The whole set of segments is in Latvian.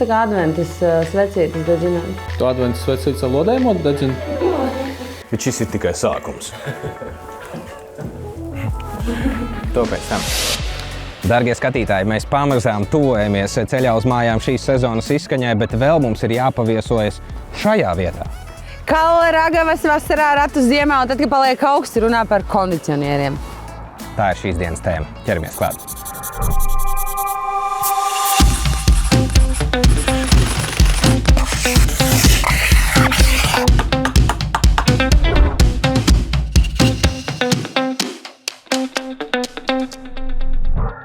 tā kā adventas svecītes dedzināt. Tu adventas svecītes ar lodējumu dedzini? Bet šis ir tikai sākums. To pēc tam. Dargie skatītāji, mēs pamazām tuvojamies ceļā uz mājām šīs sezonas izskaņai, bet vēl mums ir jāpaviesojas šajā vietā. Kalragavas vasarā, ratu ziemā, un tad, kad paliek augsts, runā par kondicionieriem. Tā ir šīs dienas tēma. Ķeramies klāt.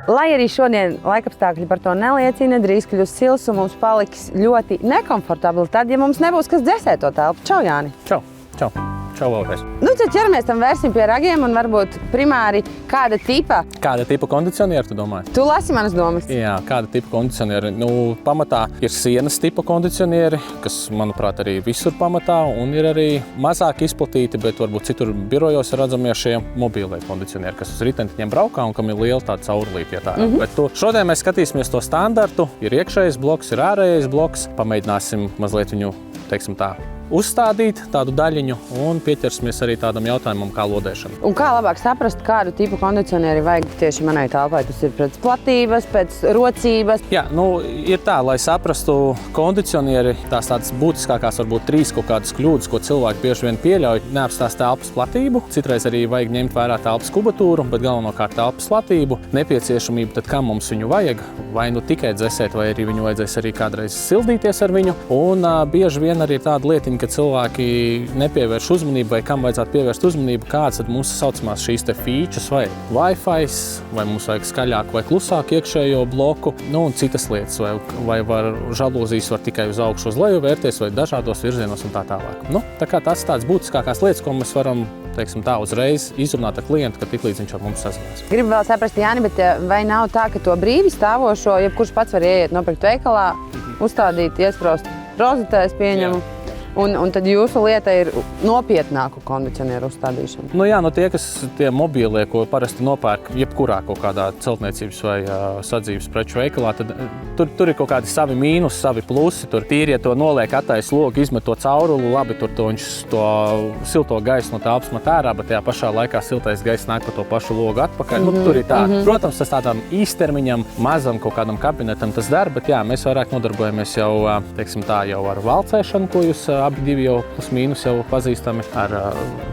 Lai arī šodien laikapstākļi par to neliecina, drīz kļūs sils un mums paliks ļoti nekomfortabli, tad, ja mums nebūs kas dzēsē to telpu. Čau, Jāni! Čau, čau. Čau, vēlreiz. Nu, tad ķeramies tam vērsim pie ragiem un varbūt primāri kāda tipa. Kāda tipa kondicionieri, tu domāji? Tu lasi manas domas. Jā, kāda tipa kondicionieri. Nu, pamatā ir sienas tipa kondicionieri, kas, manuprāt, arī visur pamatā, un ir arī mazāk izplatīti, bet varbūt citur birojos ir redzamie šie mobīlie kondicionieri, kas uz ritentiņiem braukā un kam ir liela tāda caurulīte. Bet šodien mēs skatīsimies to standartu. Ir iekšējais bloks, ir ārējais bloks. Pamēģināsim mazliet viņu, teiksim tā, uzstādīt tādu daļiņu un pieķersimies arī tādam jautājumam kā lodēšana. Un kā labāk saprast, kādu tipu kondicionieri vajag tieši manai telpai? Tas ir pēc platības, pēc rocības? Jā, ir tā, lai saprastu kondicionieri, tādas būtiskākās varbūt 3 kaut kādas kļūdas, ko cilvēki bieži vien pieļauj. Neapstās telpas platību, citreiz arī vajag ņemt vērā telpas kubatūru, bet galvenokārt telpas platību, nepieciešamību, tad kam mums viņu vajag, vai nu tikai dzesēt, vai arī viņu vajadzēs arī kādreiz sildīties ar viņu. Un bieži vien arī tāda lietiņa, ka cilvēki nepievērš uzmanību vai kam vajadzētu pievērst uzmanību, kāds tad mūsu saucamās šīs te features vai Wi-Fi, vai mums vajag skaļāku vai klusāku iekšējo bloku, un citas lietas, vai žalūzijas var tikai uz augšu uz leju vērties vai dažādos virzienos un tā tālāk. Tā kā tas tāds būtiskākās lietas, ko mēs varam, teiksim tā, uzreiz izrunāt ar klientu, ka tiklīdz viņš ar mums sazinās. Gribu vēl saprast, Jāni, bet vai nav tā, ka to brīvi stāvošo, jebkurš pats var ieiet nopirkt veikalā, uzstādīt, iespraust rozetē, es pieņemu? Un tad jūsu lieta ir nopietnāku kondicionieru uzstādīšana. Tie mobīlie, ko parasti nopērk jebkurā kaut kādā celtniecības vai sadzīves preču veikalā, tad tur ir kaut kādi savi mīnusi, savi plusi. Tur tīri, ja to noliek attais logu, izmet to caurulu, labi, tur viņš to silto gaisu no telpas met ārā, bet tajā pašā laikā siltais gaiss nāk pa to pašu logu atpakaļ. Tur ir tā. Protams, tas tādam īstermiņam, mazam kaut kādam kabinetam tas der, bet jā, mēs vairāk nodarbojamies jau, teiksim tā, jau ar valcēšanu, ko jūs abi divi jau plus mīnus jau pazīstami ar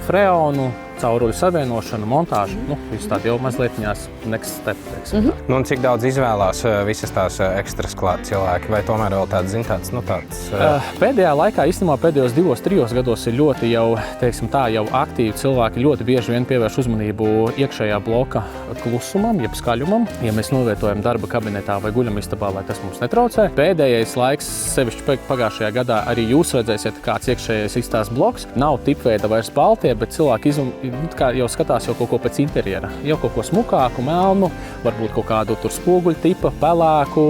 freonu, cauruļu savienošanu, montāžu. Viss tādi jau mazliet next step, teiksim. Un cik daudz izvēlās visas tās ekstras klāt cilvēki? Vai tomēr vēl tāds, Pēdējā laikā, īstenībā pēdējos 2-3 gados ir ļoti jau, teiksim tā, jau aktīvi cilvēki ļoti bieži vien pievērš uzmanību iekšējā bloka klusumam, jeb skaļumam. Ja mēs novietojam darba kabinetā vai guļamistabā, lai tas mums netraucē. Pēdējais laiks, sevišķi pagājušajā gadā, arī jūs redzēsiet, kāds iekšējais izstās bloks. Nav tipveida vairs baltie, bet cilvēki jau skatās jau kaut ko pēc interjera. Jau kaut ko smukāku, melnu, varbūt kaut kādu tur spoguļu tipa, pelēku,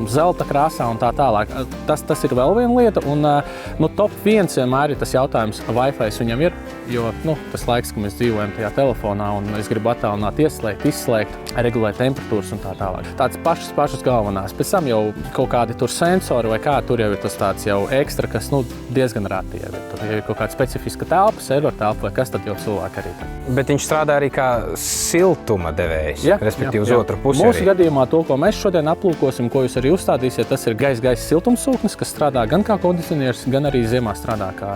zelta krāsā un tā tālāk. Tas ir vēl viena lieta. Un top 1 vienmēr ir tas jautājums, Wi-Fi viņam ir, jo tas laiks, ka mēs dzīvojam tajā telefonā un es gribu attālināt, ieslēgt, izslēgt, regulēt temperatūras un tā tālāk. Tāds pašas galvenās. Pēc tam jau kaut kādi tur sensori vai kā, tur jau ir tas tāds jau ekstra, kas diezgan rāti jau ir. Tur ir kaut kāda specifiska telpa, server telpa vai kas tad jau cilvēki arī. Bet viņš strādā arī kā siltuma devējs, respektīvi uz otru pusi. Mūsu gadījumā to, ko mēs šodien aplūkosim, ko jūs arī uzstādīsiet, tas ir gaisa siltumsūknis, kas strādā gan kā kondicionieris, gan arī ziemā strādā kā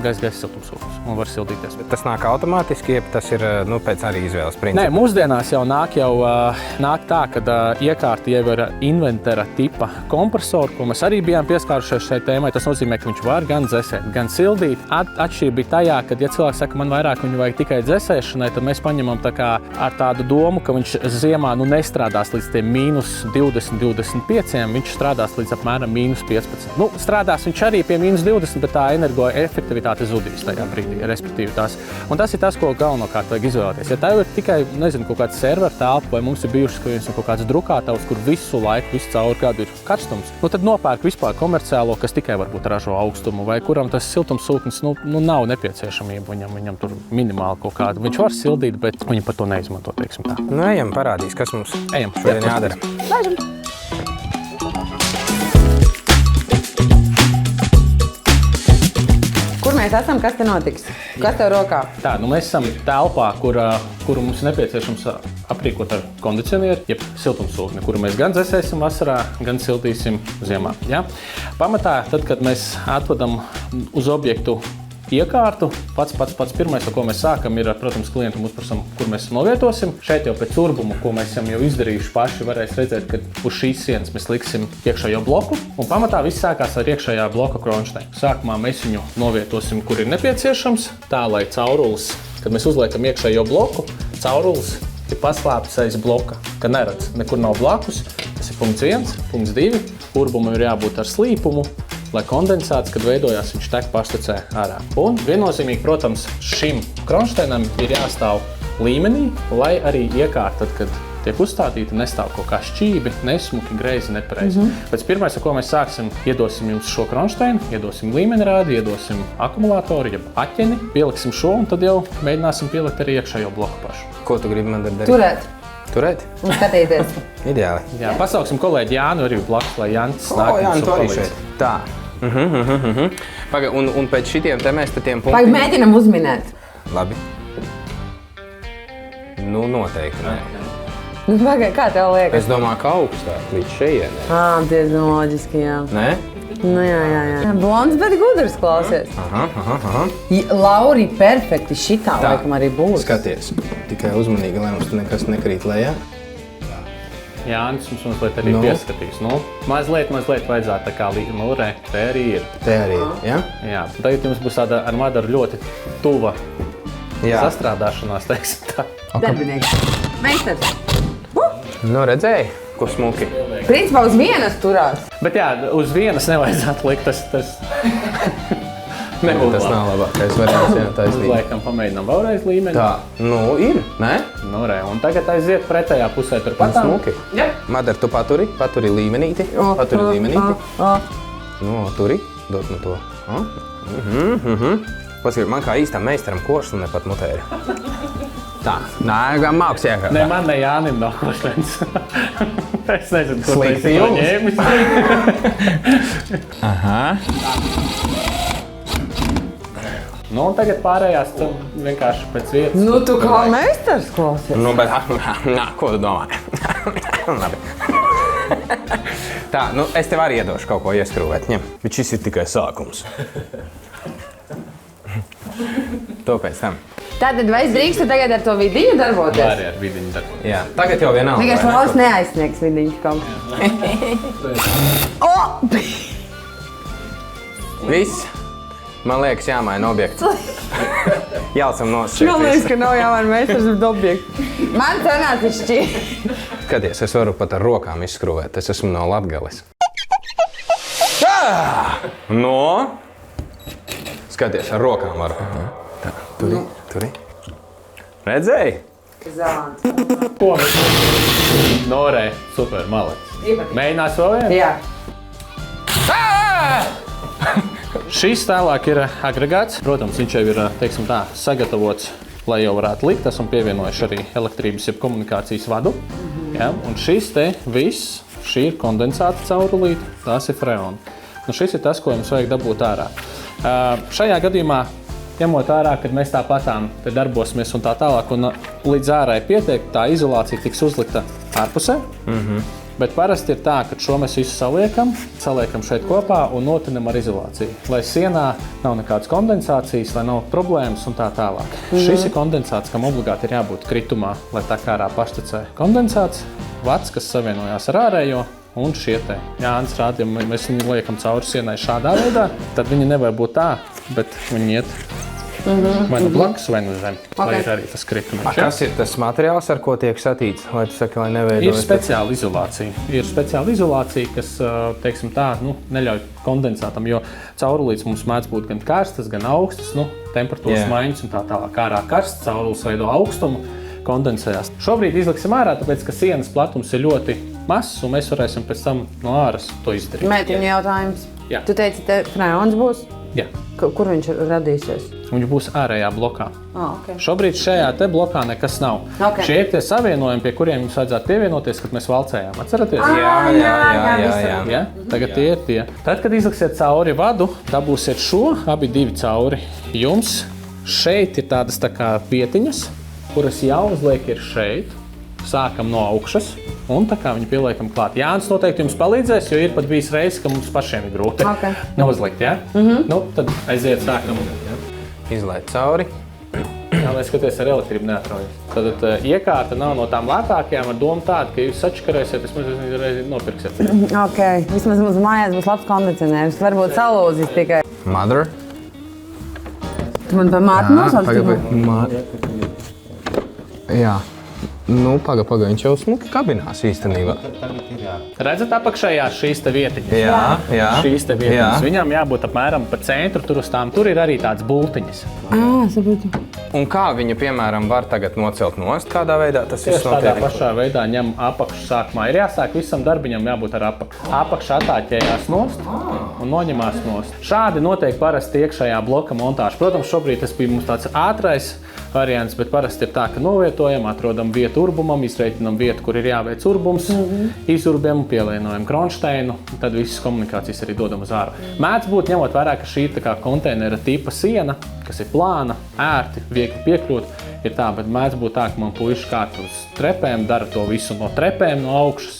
gaisa siltumsūknis un var sildīties. Tas nāk automātiski, jeb tas ir pēc arī izvēles principa? Nē, mūsdienās jau nāk tā, kad iekārta jau ir inventara tipa kompresoru, ko mēs arī bijām pieskārušies šai tēmai. Tas nozīmē, ka viņš var gan dzesēt, gan sildīt. Atšķirība bija tajā, kad ja cilvēks saka, man vairāk viņu vajag tikai dzesēšanai, tad mēs paņemam tā kā ar tādu domu, ka viņš ziemā nestrādās līdz tiem -20, -25, viņš strādās līdz apmēram -15. Strādās viņš arī pie -20, bet tā energoefektivitāte zudīs tajā brīdī, respektīvi tās. Un tas ir tas, ko galvenokārt vajag izvēlēties. Ja tev ir tikai, kaut kāds server telpa, vai mums ir bijušas kaut kāds drukātavs, kur visu laiku, visu cauri gadu ir karstums, tad nopērk vispār komerciālo, kas tikai varbūt ražo augstumu, vai kuram tas siltumsūknis nav nepieciešamība viņam tur minimāli kaut kāda. Viņš var sildīt, bet viņi par to neizmanto, teiksim tā. Ejam, parādīs, kas mums šodien jādara. Laižam! esam, kas te notiks? Kas tev rokā? Tā, nu mēs esam telpā, kuru mums ir nepieciešams aprīkot ar kondicionieri, jeb siltumsūkni, kuru mēs gan dzēsēsim vasarā, gan siltīsim ziemā. Ja? Pamatā, tad, kad mēs atvedam uz objektu iekārtu, pats pirmais, ar ko mēs sākam, ir, protams, klientam uzprasam, kur mēs novietosim. Šeit jau pēc urbuma, ko mēs esam jau izdarījuši paši, varēs redzēt, ka uz šīs sienas mēs liksim iekšējo bloku. Un pamatā viss sākās ar iekšējā bloka kronšteinu. Sākumā mēs viņu novietosim, kur ir nepieciešams, tā lai caurulis, kad mēs uzliekam iekšējo bloku, caurulis ir paslēpts aiz bloka, ka neredz, nekur nav blakus. Tas ir punkts 1, punkts 2. Urbumam ir jābūt ar slīpumu, lai kondensāts, kad veidojās, viņš tek paštecē ārā. Un viennozīmīgi, protams, šim kronšteinam ir jāstāv līmenī, lai arī iekārta, tad, kad tiek uzstādīta, nestāv kaut kā šķībi, nesmuki, greizi, nepareizi. Pēc pirmais, ar ko mēs sāksim, iedosim jums šo kronšteinu, iedosim līmenrādi, iedosim akumulātoru, jeb aķeni, pieliksim šo un tad jau mēģināsim pielikt arī iekšējo bloku pašu. Ko tu gribi man darīt? Turēt Turēt? un skatīties. Ideāli. Jā, pasauksim kolēģi Jānu arī blakus, lai Jānis nāk Jā, mums tu arī palīdz. šeit. Tā. Paga, un pēc šitiem te mēs tiem Vai punktiem... mēģinam uzminēt? Labi. Nu, noteikti nē. Nu, Pagai, kā tev liekas? Es domāju, ka augstāk līdz šejienē. Diezgan loģiski, jā. Nē? Nu, jā. Blonds, bet gudrs klausies. Aha. Lauri, perfekti šitā Tā. laikam arī būs. Skaties. Tikai uzmanīgi, lai mums tu nekas nekrīt lejā. Jānis mums mazliet arī pieskatīs. Nu, mazliet vajadzētu tā kā līnurē. Te arī ir. Te arī, jā? Jā, tagad jums būs tāda ar Madaru ļoti tuva Jā. sastrādāšanās, teiksim tā. Darbinieks. Meistars. Nu, redzēji, ko smuki. Principā uz vienas turās. Bet jā, uz vienas nevajadzētu likt, tas nebūtu Tas nav labākais variants, jā, taisnība. Laikam pamēģinām vēlreiz līmeni. Tā, nu ir, nē? Nu, re, un tagad aiziet pretējā pusē tur patām. Smuki. Jā. Madar, tu paturi līmenīti. Paturi līmenīti. Nu, turi, dod man to. Paskatīt, man kā īstam meistaram košli nepat mutē ir. Tā, nē, gan māks iekā. Ne, man ne Jānim nav košļens. Es nezinu, ko Slikti tas ir jums. ņēmis. Aha. Nu, un tagad pārējās tu vienkārši pēc vietas. Nu, tu kā meistars klausies. Nu, bet, nā, ko tu domāji? Labi. Tā, nu, es tev arī iedošu kaut ko ieskrūvēt, ņem. Bet šis ir tikai sākums. To pēc tam. Tātad vai es drīkstu tagad ar to vidiņu darboties? Arī ar vidiņu darbu. Jā, tagad jau vienalga. Vienkārši vai ne? Lauris neaizsniegs vidiņu kaut ko. Viss. Man liekas, jāmaina objekts. Jālicam nost šeit Man liekas, visu. ka nav jāmaina meistars uz objektu. Man sanāca šķiet. Skaties, es varu pat ar rokām izskrūvēt. Es esmu no Latgales. No? Skaties, ar rokām varu. Tā, turi. Redzēji? Zelants. Ko mēs? Norē, super, malets. Mēģinās vēl vienu? Jā. Šis tālāk ir agregāts. Protams, viņš jau ir, teiksim tā, sagatavots, lai jau varētu likt. Esam pievienojuši arī elektrības jeb komunikācijas vadu. Ja? Un šis te viss, šī ir kondensāta caurulīte, tās ir freoni. Nu, šis ir tas, ko jums vajag dabūt ārā. Šajā gadījumā, ņemot ārā, kad mēs tāpatām te darbosimies un tā tālāk, un līdz ārai pietiek, tā izolācija tiks uzlikta ārpusē. Bet parasti ir tā, ka šo mēs visu saliekam šeit kopā un notinam ar izolāciju. Lai sienā nav nekādas kondensācijas, lai nav problēmas un tā tālāk. Šis ir kondensāts, kam obligāti ir jābūt kritumā, lai tā kā ārā paštecē kondensāts, vats, kas savienojās ar ārējo, un šie te. Jānis rāda, ja mēs viņu liekam cauri sienai šādā veidā, tad viņi nevar būt tā, bet viņi iet vai nu blakus, vai nu zem. Lai ir arī tas kritums. Kas ir tas materiāls, ar ko tiek satīts? Lai tu saki, lai neveidojas? Ir speciāla izolācija. Ir speciāla izolācija, kas, teiksim tā, neļauj kondensātam, jo caurulītes mums mēdz būt gan karstas, gan augstas, temperatūras maiņas un tā tālāk. Ārā karsts, caurulis veido augstumu, kondensējās. Šobrīd izliksim ārā, tāpēc, ka sienas platums ir ļoti mazs, un mēs varēsim pēc tam no āras to izdarīt. Mētiņu jautājums. Jā. Tu teici, te freons būs? Jā. Kur viņš radīsies? Viņi būs ārējā blokā. Okay. Šobrīd šajā te blokā nekas nav. Okay. Šie ir tie savienojumi, pie kuriem jums vajadzētu pievienoties, kad mēs valcējām. Atceraties? Ja? Tagad tie ir tie. Tad, kad izliksiet cauri vadu, dabūsiet šo, abi divi cauri jums. Šeit ir tādas tā kā vietiņas, kuras jāuzliek ir šeit. Sākam no augšas un tā kā viņu pieliekam klāt. Jānis noteikti jums palīdzēs, jo ir pat bijis reizes, ka mums pašiem ir grūti neuzlikt, ja? Nu, tad aiziet sākam. Izlaid cauri. Jā, lai skaties ar elektrību neatraujas. Tad iekārta nav no tām lētākajām ar domu tādu, ka jūs sačakarēsiet, vismaz reizi nopirksiet. Ok, vismaz mums mājās būs labs kondicionērs. Varbūt salūzīs tikai. Mother. Tu man pa māti nosauc? Jā. Nu, paga, viņš jau smuki kabinās īstenībā. Redzat apakšējā šīs te vietiņas? Jā. Šīs te vietiņas. Viņām jābūt apmēram pa centru, tur ir arī tāds bultiņas. Saprotu. Un kā viņu, piemēram, var tagad nocelt nost? Kādā veidā tas viss Tieši tādā notiek? pašā veidā ņem apakšu sākumā. Ir jāsāk visam darbiņam jābūt ar apakšu. Apakša atāķējās nost un noņemās nost. Šādi notiek parasti iekšējā bloka montāža. Protams, šobrīd tas bija mums tāds ātrais variants, bet parasti ir tā, ka novietojam, atrodam vietu urbumam, izreikinam vietu, kur ir jāveic urbums, izurbjam, pielienojam kronšteinu, tad visas komunikācijas arī dodam uz ārā. Mēdz būt, ņemot vērā, ka šī tā kā konteinera tipa siena, kas ir plāna, ērti, viegli piekļūt, ir tā, bet mēdz būt tā, ka man puiši kārt uz trepēm, dara to visu no trepēm, no augšas,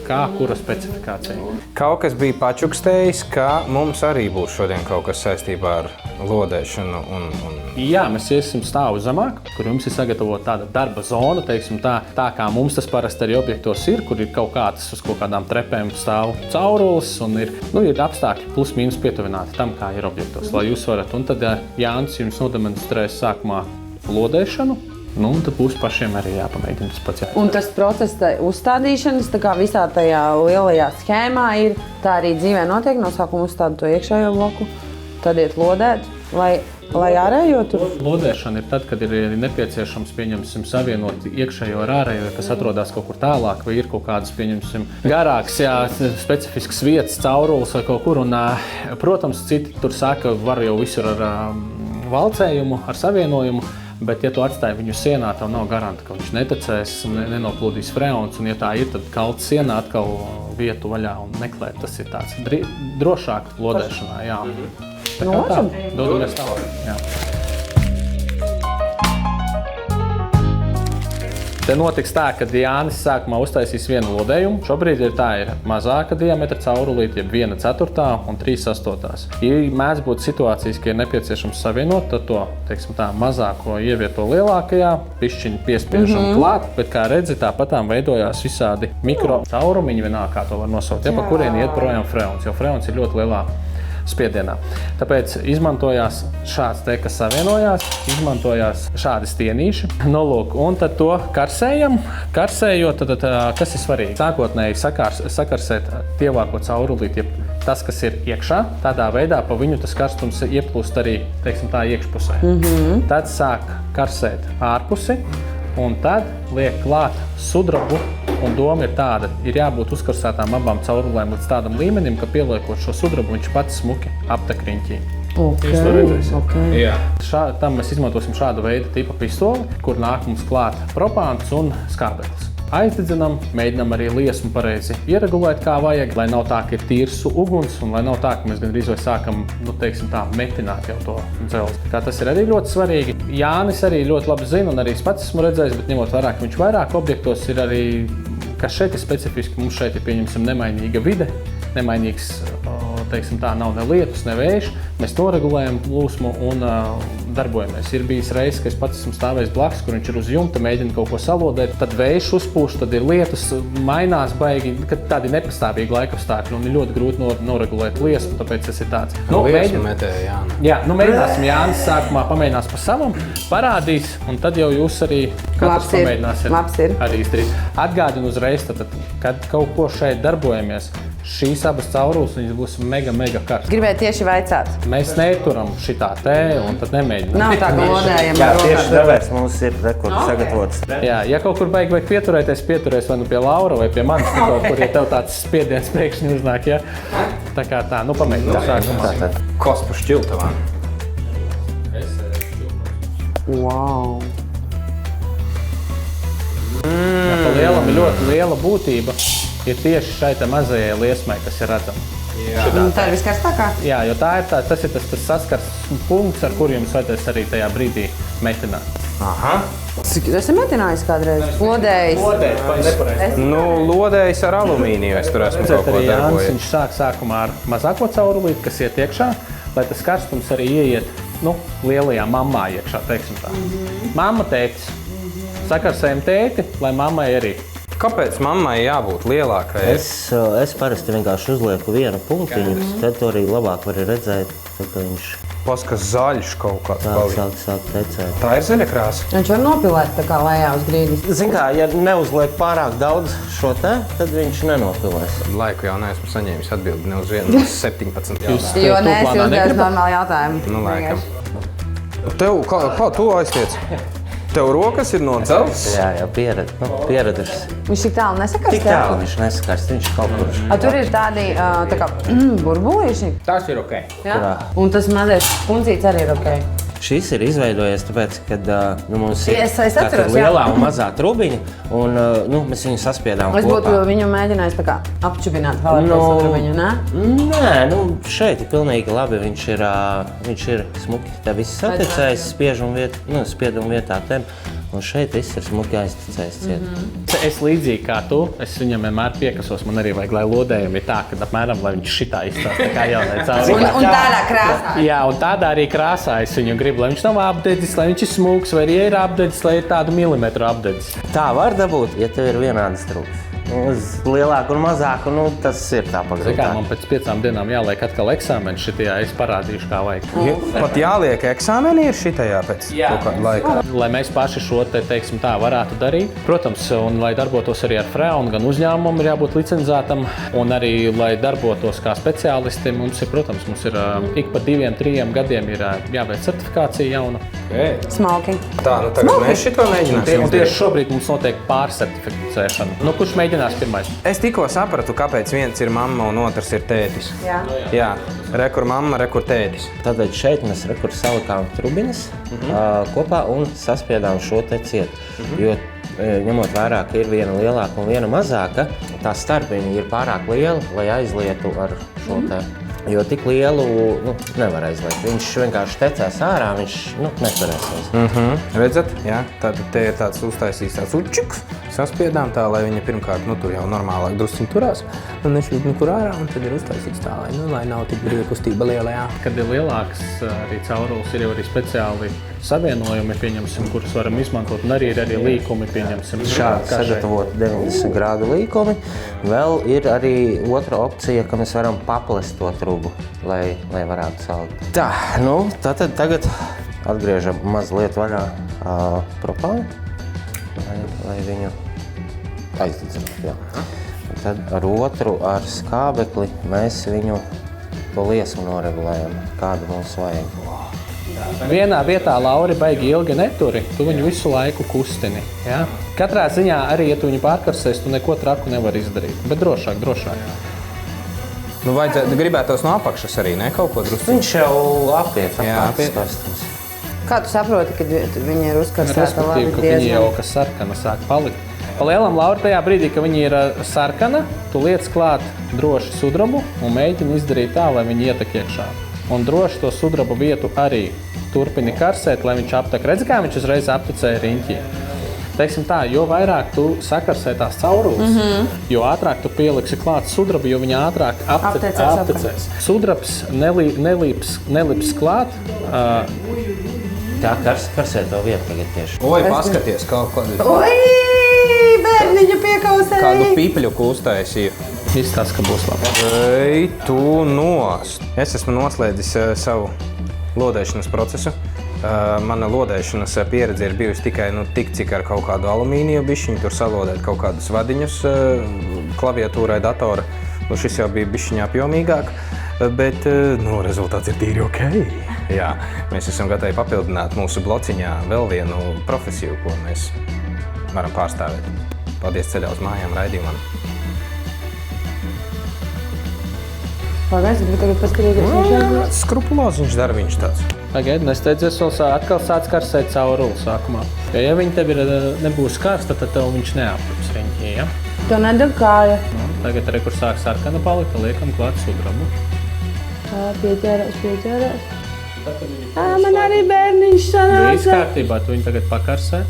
kā kura specifikācija. Kaut kas bija pačukstējis, ka mums arī būs šodien kaut kas saistībā ar lodēšanu un... Jā, mēs iesim stāvu zemāk, kur jums ir sagatavota tāda darba zona, teiksim tā kā mums tas parasti arī objektos ir, kur ir kaut kāds uz kaut kādām trepēm stāv caurulis un ir apstākļi plus mīnus pietuvināti tam, kā ir objektos, lai jūs varat. Un tad Jānis jums nodemonstrēs sākumā lodēšanu, un tad būs pašiem arī jāpamēģina tas pats. Un tas process uzstādīšanas, tā kā visā tajā lielajā schēmā ir, tā arī dzīvē notiek, no sākuma uzstāda to iekšējo bloku, tad iet lodēt, lai ārējo tur. Lodēšana ir tad, kad ir nepieciešams, pieņemsim, savienot iekšējo ar ārējo, kas atrodas kaut kur tālāk, vai ir kaut kādas, pieņemsim, garākas, specifiskas vietas, caurulis vai kaut kur. Un, protams, citi tur saka, var jau visur ar valcējumu, ar savienojumu, bet, ja tu atstāji viņu sienā, tev nav garanta, ka viņš netecēs, nenoplūdīs freons, un ja tā ir, tad kalt sienā atkal vietu vaļā un meklēt. Tas ir tāds drošāk lodēšanā, jā. Tā kā tā, dodamies tālāk. Jā. Te notiks tā, ka Jānis sākumā uztaisīs vienu lodējumu. Šobrīd ir mazāka diametra caurulīte, jeb 1/4 un 3/8. Ja mēdz būt situācijas, ka ir nepieciešams savienot, tad to, teiksim tā, mazāko ievieto lielākajā, pišķiņu piespiežam klāt, bet kā redzi, tāpatām veidojās visādi mikro caurumiņi, vienalga kā to var nosaukt, ja pa kurien iet projām freons, jo freons ir ļoti lielā spiedienā. Tāpēc izmantojās šāds te, kas savienojās, izmantojās šādi stienīši. Nolūk, un tad to karsējam. Karsējot, tad kas ir svarīgi? Sākotnēji sakarsēt tievāko caurulīti, tas, kas ir iekšā, tādā veidā pa viņu tas karstums ieplūst arī, teiksim tā, iekšpusē. Tad sāk karsēt ārpusi, un tad liek klāt sudrabu. Un doma ir tāda, ir jābūt uzkarsētām abām caurulēm līdz tādam līmenim, ka pieliekot šo sudrabu, viņš pats smuki aptek riņķī. Jūs to redzēsiet. Jā. Tam mēs izmantosim šādu veidu tipa pistoli, kur nāk mums klāt propāns un skābeklis. Aizdedzinām, mēģinām arī liesmu pareizi ieregulēt, kā vajag, lai nav tā, ka ir tīrs uguns, un lai nav tā, ka mēs gandrīz vai sākam, teiksim tā, metināt jau to dzelzi. Tā tas ir arī ļoti svarīgi. Jānis arī ļoti labi zina, un arī es pats esmu redzējis, bet ņemot vērā, ka viņš vairāk objektos ir arī, kas šeit ir specifiski, mums šeit ir, pieņemsim, nemainīga vide, nemainīgs, teiksim tā, nav ne lietus, ne vējš. Mēs noregulējam plūsmu un darbojamies. Ir bijis reizes, ka es pats esmu stāvējis blakus, kur viņš ir uz jumta, mēģina kaut ko salodēt, tad vējš uzpūš, tad ir lietus, mainās baigi, kad tādi nepastāvīgi laikapstākļi un ir ļoti grūti noregulēt liesmu, tāpēc tas ir tāds. Mēģināsim Jānis sākumā pamēģinās pa savam, parādīs, un tad jau jūs arī katrs pamēģināsiet arī izdarīt. Atgādinu uzreiz, tad, kad kaut ko šeit darbojamies, šīs abas caurules būs mega karstas. Gribēju tieši vaicāt. Mēs neturam šitā te un tad nemēģinām. Nav tā, ka lodējam. Jā, tieši tāpēc mums ir rekords sagatavots. Jā, ja kaut kur vajag pieturēties vai nu pie Laura vai pie manis, kaut kur, ja tev tāds spiediens pēkšņi uznāk, ja? Tā kā tā, pamēģinām sākumā. Kospa šķiltavā. Wow. Ja, pa lielam ir ļoti liela būtība. Ir tieši šai te mazajai liesmai, kas ir redzama. Tā ir viskarstākā? Jā, jo tas ir tas saskars punkts, ar kuru jums vajadzēs arī tajā brīdī metināt. Aha. Cik tu esi metinājis kādreiz? Lodējis? Lodējis, vai nepareizi? Nu, lodējis ar alumīniju, es tur esmu kaut ko Arī Jānis, darbojies. viņš sāk sākumā ar mazāko caurulīti, kas iet iekšā, lai tas karstums arī ieiet, lielajā mammā iekšā, teiksim tā. Mamma tētis. Sakarsējam tēti, lai mammai arī. Kāpēc mammai jābūt lielākai? Es parasti vienkārši uzlieku vienu punktiņu, tad to arī labāk var redzēt, tad, ka viņš Paskas zaļš kaut kāds paliek. sāk tecēt. Tā ir zaļa krāsa. Viņš var nopilēt tā kā lejā uz grīdas. Zin kā, ja neuzliek pārāk daudz šo te, tad viņš nenopilēs. Laiku jau neesmu saņēmis atbildi ne uz vienu no 17 jautājumiem. Jo tu neesi plānā uzdevis negribat? normāli jautājumu. Nu, laikam. Tev, kā tu aiztiec? Tev rokas ir no dzelzs? Jā, pieredzes. Viņš tik tālu nesakars? Tik tālu viņš nesakars, viņš kaut kur. A, tur ir tādi tā kā burbulīši. Tas ir ok. Ja? Kurā? Un tas mazais puncīts arī ir ok. Šis ir izveidojies tāpēc, ka mums ir Es atceros, jā. lielā un mazā trubiņa, un mēs viņu saspiedām Es būtu viņu mēģinājis tā kā apčubināt vēl ar to sudrabiņu, ne? Nē, šeit ir pilnīgi labi. Viņš ir smuki. Tā viss saticējis spiedumu vietā tem. Un šeit viss ir smuki aizticējis ciet. Es līdzīgi kā tu, es viņam vienmēr piekasos. Man arī vajag, lai lodējumi ir tā, ka apmēram, lai viņš šitā izstāsta kā jaunai cauri. Un tādā krāsā. Jā, un tādā arī krāsā es viņu gribu, lai viņš nav apdedzis, lai viņš ir smūgs, vai arī ir apdedzis, lai ir tādu milimetru apdedzis. Tā var dabūt, ja tev ir vienādas trūks. Uz lielāku un mazāku, tas ir tā Kā pagrūtāk. man pēc 5 dienām jāliek atkal eksāmeni šitajā, es parādīšu, kā vajag. Pat jāliek eksāmeni ir šitajā pēc kaut kāda laika. Lai mēs paši šo te, teiksim tā, varētu darīt. Protams, un lai darbotos arī ar FREA, un gan uzņēmumam ir jābūt licencētam, un arī, lai darbotos kā speciālisti, mums ir ik pa 2-3 gadiem ir jāveic certifikācija jauna. Smalki. Tā, tagad mēs šito mēģināsim. Un tieši šobrīd mums notiek pārsertificēšana. Kurš mēģinās pirmais? Es tikko sapratu, kāpēc viens ir mamma un otrs ir tētis. Jā, rekur mamma, rekur tētis. Tātad šeit mēs salikām trubiņas kopā un saspiedām šo te ciet. Jo ņemot vērā, ka ir viena lielāka un viena mazāka, tā starpiņa ir pārāk liela, lai aizlietu ar šo te. Jo tik lielu nevar aizliet. Viņš vienkārši tecās ārā, viņš neturēsies. Redzat? Jā, tātad te ir tāds uztaisīts tāds učiks. Saspiedām tā, lai viņa pirmkārt tur jau normālāk drusciņ turās. Un nešļūt nekur ārā, un tad ir uztaisīts tā, lai nav tik brīva kustība lielajā. Kad ir lielāks arī caurulis, ir jau arī speciāli savienojumi, pieņemsim, kurus varam izmantot, un arī ir līkumi, pieņemsim. Šādi sagatavot 90 grādu līkumi. Vēl ir arī otra opcija, ka mēs varam paplest to trubu, lai varētu salikt. Tā, tātad tagad atgriežam mazliet vaļā propānu, lai viņu aizdedzināt. Jā. Tad ar otru, ar skābekli, mēs viņu to liesmu noregulējam, kādu mums vajag. Vienā vietā Lauri baigi ilgi neturi, tu viņu visu laiku kustini. Ja? Katrā ziņā arī, ja tu viņu pārkarsēs, tu neko traku nevar izdarīt, bet drošāk. Gribētos no apakšas arī, ne? Kaut ko drusku. Viņš jau apiet Jā, karstums. Kā tu saproti, kad viņi ir uzkarsēta Respektīvi, ka viņi jau kas sarkana sāk palikt. Pa lielam, Laura, tajā brīdī, ka viņi ir sarkana, tu liec klāt droši sudrabu un mēģini izdarīt tā, lai viņi ietek iekšā. Un droši to sudrabu vietu arī turpini karsēt, lai viņš aptek. Redzi, kā viņš uzreiz aptecēja riņķī. Teiksim tā, jo vairāk tu sakarsē tās caurules, jo ātrāk tu pieliksi klāt sudrabu, jo viņa ātrāk aptecēs. Sudrabs nelips klāt. Tā karsē to vietu tagad tieši. Oi, paskaties, kaut kādu. Oi, bērniņa piekausēja! Kādu pipļu uztaisīju. Izstāsta, ka būs labi. Ej, tu nost! Es esmu noslēdzis savu lodēšanas procesu. Mana lodēšanas pieredze ir bijusi tikai tik, cik ar kaut kādu alumīniju bišķiņu, tur salodēt kaut kādus vadiņus klaviatūrai, datora. Šis jau bija bišķiņ apjomīgāk, bet rezultāts ir tīri ok. Jā, mēs esam gatavi papildināt mūsu blociņā vēl vienu profesiju, ko mēs varam pārstāvēt. Paldies Ceļā uz mājām raidījumam. Pagaids, gribu tagad paskatīties. Skrupulozi viņš dara, viņš tāds. Pagaid, nesteidzies vēl atkal sāc karsēt cauruli sākumā. Jo, ja viņi tev nebūs karsta, tad tev viņš neaprups riņķī, ja? To nedara kāja. Nu, tagad arī, kur sāk sarkana palikt, liekam klāt sudrabu. Pieķērās. Man arī bērniņš Viss sanāca. kārtībā, tu viņu tagad pakarsē.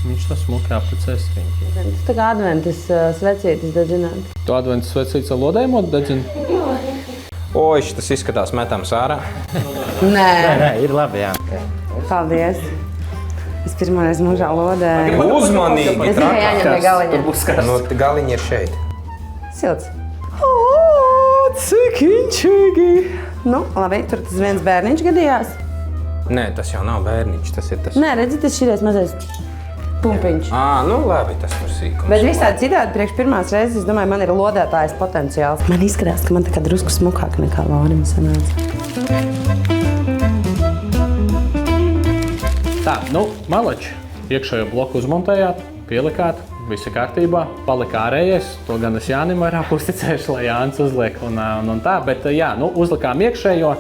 Viņš tā smuki aplicēs riņķī. Tas tā kā adventas svecītis dedzināt. Tu adventas svecītes ar lodējumu dedzini? Oi, tas izskatās metams ārā. Nē, Nē, ir labi, jā. paldies. Es pirmoreiz mūžā lodēju. Uzmanīgi! Es tikai jāņem pie galiņa. būs karsts. Nu, galiņi ir šeit. Silts. Cik inčīgi! Nu, labi, tur tas viens bērniņš gadījās. Nē, tas jau nav bērniņš, tas ir tas. Nē, redzi, tas šies mazais pumpiņš. Nu labi, tas tur sīkums. Bet visādi citādi priekš pirmās reizes, es domāju, man ir lodētājas potenciāls. Man izskatās, ka man tā kā drusku smukāk nekā Laurim sanāca. Tā, malači. Iekšējo bloku uzmontējāt, pielikāt, visi kārtībā. Palika ārējais, to gan es Jānim vairāk uzticēšu, lai Jānis uzliek un tā. Bet jā, uzlikām iekšējo,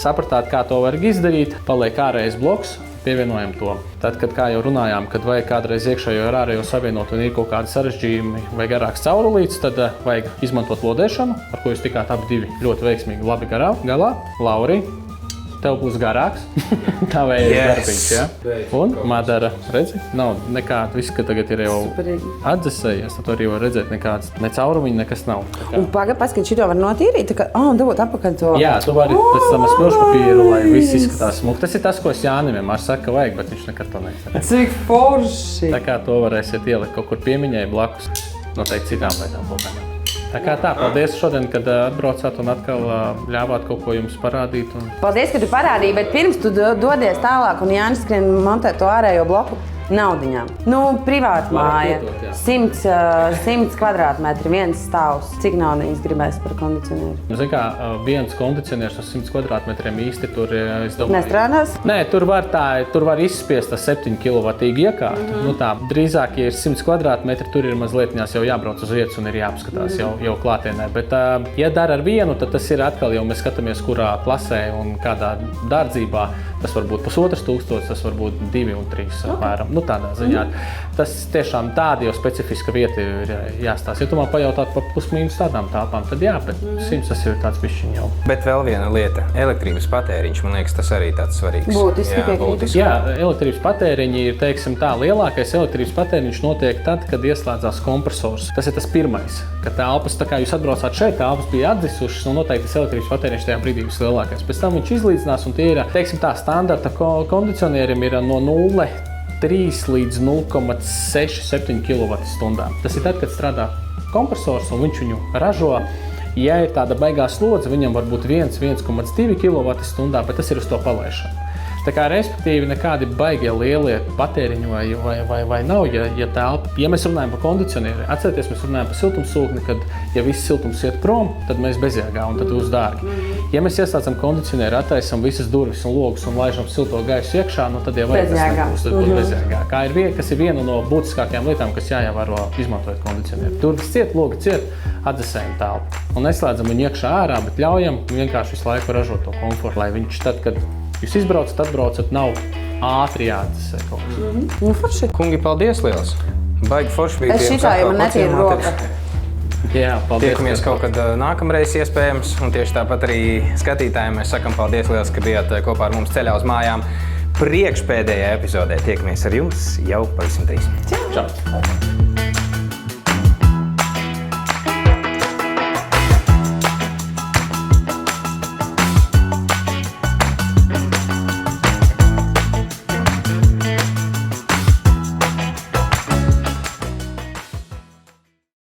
sapratāt, kā to var izdarīt, paliek ārējais bloks. Pievienojam to. Tad, kad, kā jau runājām, kad vajag kādreiz iekšējo ar ārējo savienot un ir kaut kādi sarežģījumi vai garāks caurulīts, tad vajag izmantot lodēšanu, ar ko jūs tikāt abi divi ļoti veiksmīgi labi galā. Lauri, tev būs garāks. Tā vajag darbiņš, ja? Un Madara, redzi, nav nekāda, viss, ka tagad ir jau Superīgi. atdzesējies, tad arī var redzēt nekāds, ne caurumiņi, nekas nav. Un paskat, šito var notīrīt, tā kā, un dabūt apakaļ to. Jā, tu vari pēc tam ar smilšpapīru, lai viss izskatās smuki. Tas ir tas, ko es Jānim vienmēr saka, ka vajag, bet viņš nekad to neizsaka. Cik forši! Tā kā to varēsiet ielikt kaut kur piemiņai blakus, noteikti citām lietām problēmām. Tā kā tā, paldies šodien, kad atbraucāt un atkal ļāvāt kaut ko jums parādīt. Paldies, ka tu parādīji, bet pirms tu dodies tālāk un Jānis skrien montēt to ārējo bloku naudiņām. Privāta māja, pietot, jā. 100 kvadrātmetri, viens stāvs. Cik naudiņas gribēs par kondicionieru? Zini kā, viens kondicionieris uz 100 kvadrātmetriem īsti tur, es domāju... Nestrādās? Nē, tur var izspiest 7 kW iekārtu. Tā, drīzāk, ja ir 100 kvadrātmetri, tur ir mazliet jau jābrauc uz vietas un ir jāapskatās jau klātienē. Bet, ja dara ar vienu, tad tas ir atkal jau mēs skatāmies, kurā klasē un kādā dārdzībā. Tas var būt 1500, tas var būt 2 un 3 apmēram. Tādā ziņā. Tas tiešām tāda jau specifiska vieta ir jāstāsta. Ja tu man pajautāt par plus-mínus tādām tāpām, tad jā, bet 100 tas ir tāds bišķiņ jau. Bet vēl viena lieta - elektrības patēriņš, man liekas, tas arī tāds svarīgs. Būtiski piekrītu. Jā, elektrības patēriņi ir, teiksim tā, lielākais elektrības patēriņš notiek tad, kad ieslēdzās kompresors. Tas ir tas pirmais, ka telpas, tā kā jūs atbraucāt šeit, telpas bija atdzisušas un noteikti tas elektrības patēriņš tajā brīdī vislielākais. Pēc tam viņš izlīdzinās un tie ir, teiksim tā, standarta kondicionieriem ir no 0,3 līdz 0,67 kWh. Tas ir tad, kad strādā kompresors un viņš viņu ražo. Ja ir tāda baigā slodze, viņam var būt 1,2 kWh, bet tas ir uz to palaišanu. Tā kā, respektīvi, nekādi baigie lielie patēriņi vai nav, ja telpa. Ja mēs runājam par kondicionieri, atcerieties, mēs runājam par siltumsūkni, kad, ja viss siltums iet prom, tad mēs bezjēgā un tad būs dārgi. Ja mēs ieslēdzam kondicionieri, attaisam visas durvis un logus un laižam silto gaisu iekšā, tad jau vajag tas nebūs, tad būs bezjēgā. Kas ir viena no būtiskākajām lietām, kas jāievēro izmantojot kondicionieri. Durvis ciet, logi ciet, atdzesējam telpu. Un neslēdzam viņu iekšā ārā, bet ļaujam vienkārši visu laiku ražot to komfortu, lai viņš tad, kad jūs izbraucat, atbraucat, nav ātri jāatdzesē kaut kas. Forši. Kungi, paldies liels! Baigi forši bija. Es šitā jau man netīra roka. Jā, paldies. Tiekamies kaut kad nākamreiz iespējams, un tieši tāpat arī skatītājiem mēs sakam paldies liels, ka bijāt kopā ar mums ceļā uz mājām. Priekšpēdējā epizodē tiekamies ar jums jau pavisam drīz. Čau!